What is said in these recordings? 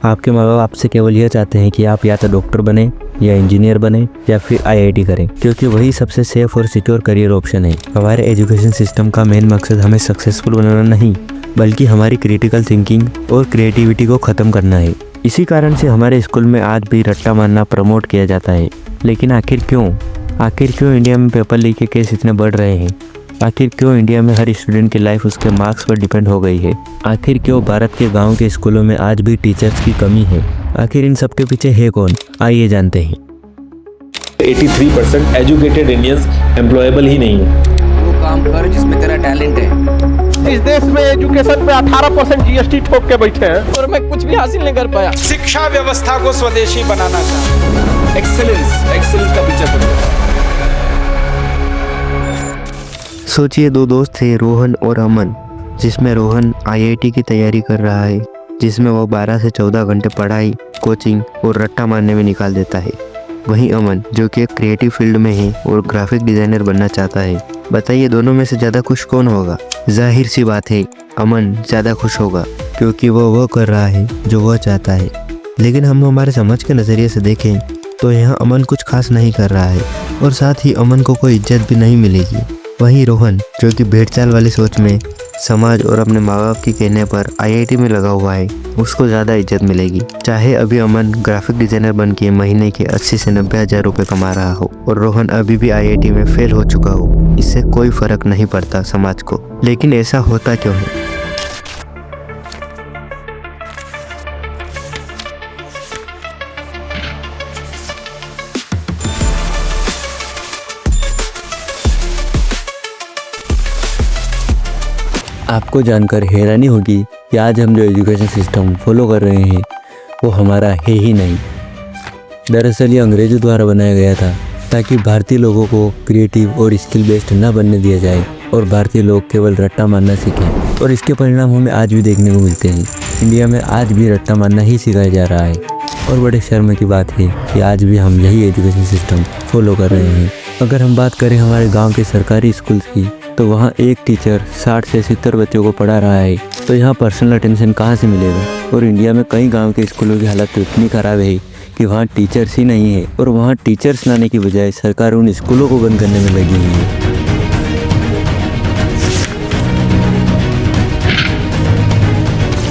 आपके माँ बाप आपसे केवल यह चाहते हैं कि आप या तो डॉक्टर बने या इंजीनियर बने या फिर आईआईटी करें, क्योंकि वही सबसे सेफ और सिक्योर करियर ऑप्शन है। हमारे एजुकेशन सिस्टम का मेन मकसद हमें सक्सेसफुल बनाना नहीं, बल्कि हमारी क्रिटिकल थिंकिंग और क्रिएटिविटी को ख़त्म करना है। इसी कारण से हमारे स्कूल में आज भी रट्टा मारना प्रमोट किया जाता है। लेकिन आखिर क्यों इंडिया में पेपर लीक के केस इतने बढ़ रहे हैं? आखिर क्यों इंडिया में हर स्टूडेंट की लाइफ उसके मार्क्स पर डिपेंड हो गई है? आखिर क्यों भारत के गांव के स्कूलों में आज भी टीचर्स की कमी है? आखिर इन सब के पीछे है कौन? आइए जानते हैं। 83% एजुकेटेड इंडियंस एम्प्लॉयबल ही नहीं है। वो काम कर जिसमें तेरा टैलेंट है। इस देश में एजुकेशन पे 18% जीएसटी ठोक के बैठे हैं और मैं कुछ भी हासिल नहीं कर पाया। शिक्षा व्यवस्था को स्वदेशी बनाना चाहता एक्सेलेंस का पीछे पड़ा। सोचिए, दो दोस्त थे, रोहन और अमन, जिसमें रोहन आईआईटी की तैयारी कर रहा है, जिसमें वो 12 से 14 घंटे पढ़ाई, कोचिंग और रट्टा मारने में निकाल देता है। वहीं अमन, जो कि एक क्रिएटिव फील्ड में है और ग्राफिक डिज़ाइनर बनना चाहता है। बताइए, दोनों में से ज़्यादा खुश कौन होगा? जाहिर सी बात है, अमन ज़्यादा खुश होगा, क्योंकि वो कर रहा है जो वह चाहता है। लेकिन हम हमारे समझ के नज़रिए से देखें तो यहाँ अमन कुछ खास नहीं कर रहा है और साथ ही अमन को कोई इज्जत भी नहीं मिलेगी। वहीं रोहन, जो कि भेड़चाल वाली सोच में समाज और अपने माँ बाप के कहने पर आईआईटी में लगा हुआ है, उसको ज़्यादा इज्जत मिलेगी। चाहे अभी अमन ग्राफिक डिज़ाइनर बन के महीने के 80 से 90 हज़ार रुपये कमा रहा हो और रोहन अभी भी आईआईटी में फेल हो चुका हो, इससे कोई फर्क नहीं पड़ता समाज को। लेकिन ऐसा होता क्यों है? आपको जानकर हैरानी होगी कि आज हम जो एजुकेशन सिस्टम फॉलो कर रहे हैं वो हमारा है ही नहीं। दरअसल ये अंग्रेज़ों द्वारा बनाया गया था ताकि भारतीय लोगों को क्रिएटिव और स्किल बेस्ड न बनने दिया जाए और भारतीय लोग केवल रट्टा मारना सीखें। और इसके परिणाम हमें आज भी देखने को मिलते हैं। इंडिया में आज भी रट्टा मारना ही सिखाया जा रहा है और बड़े शर्म की बात है कि आज भी हम यही एजुकेशन सिस्टम फॉलो कर रहे हैं। अगर हम बात करें हमारे गाँव के सरकारी स्कूल्स की, तो वहाँ एक टीचर 60 से 70 बच्चों को पढ़ा रहा है, तो यहाँ पर्सनल अटेंशन कहाँ से मिलेगा? और इंडिया में कई गांव के स्कूलों की हालत तो इतनी ख़राब है कि वहाँ टीचर्स ही नहीं है और वहाँ टीचर्स लाने की बजाय सरकार उन स्कूलों को बंद करने में लगी हुई है।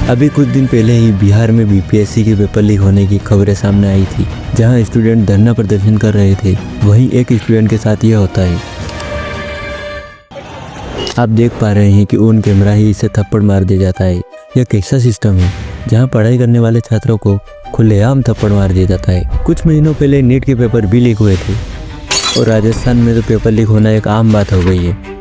अभी कुछ दिन पहले ही बिहार में बीपीएससी के पेपर लीक होने की खबरें सामने आई थी, जहाँ स्टूडेंट धरना प्रदर्शन कर रहे थे। वहीं एक स्टूडेंट के साथ यह होता है। आप देख पा रहे हैं कि ऑन कैमरा ही इसे थप्पड़ मार दिया जाता है। यह कैसा सिस्टम है जहां पढ़ाई करने वाले छात्रों को खुलेआम थप्पड़ मार दिया जाता है? कुछ महीनों पहले नीट के पेपर भी लीक हुए थे और राजस्थान में तो पेपर लीक होना एक आम बात हो गई है।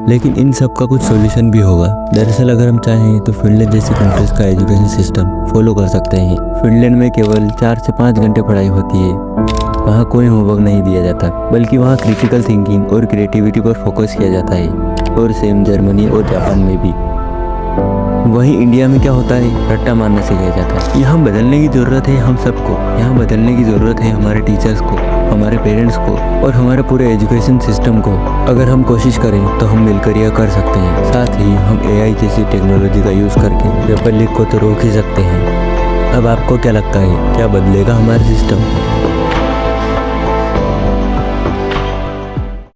लेकिन इन सब का कुछ सॉल्यूशन भी होगा। दरअसल अगर हम चाहें तो फिनलैंड जैसी कंट्रीज का एजुकेशन सिस्टम फॉलो कर सकते हैं। फिनलैंड में केवल 4 से 5 घंटे पढ़ाई होती है। वहाँ कोई होमवर्क नहीं दिया जाता, बल्कि वहाँ क्रिटिकल थिंकिंग और क्रिएटिविटी पर फोकस किया जाता है। और सेम जर्मनी और जापान में भी। वहीं इंडिया में क्या होता है? रट्टा मारना सिखाया जाता है। यहाँ बदलने की ज़रूरत है हम सबको। यहाँ बदलने की ज़रूरत है हमारे टीचर्स को, हमारे पेरेंट्स को और हमारे पूरे एजुकेशन सिस्टम को। अगर हम कोशिश करें तो हम मिलकर यह कर सकते हैं। साथ ही हम AI जैसी टेक्नोलॉजी का यूज़ करके पेपर लीक को तो रोक ही सकते हैं। अब आपको क्या लगता है, क्या बदलेगा हमारा सिस्टम?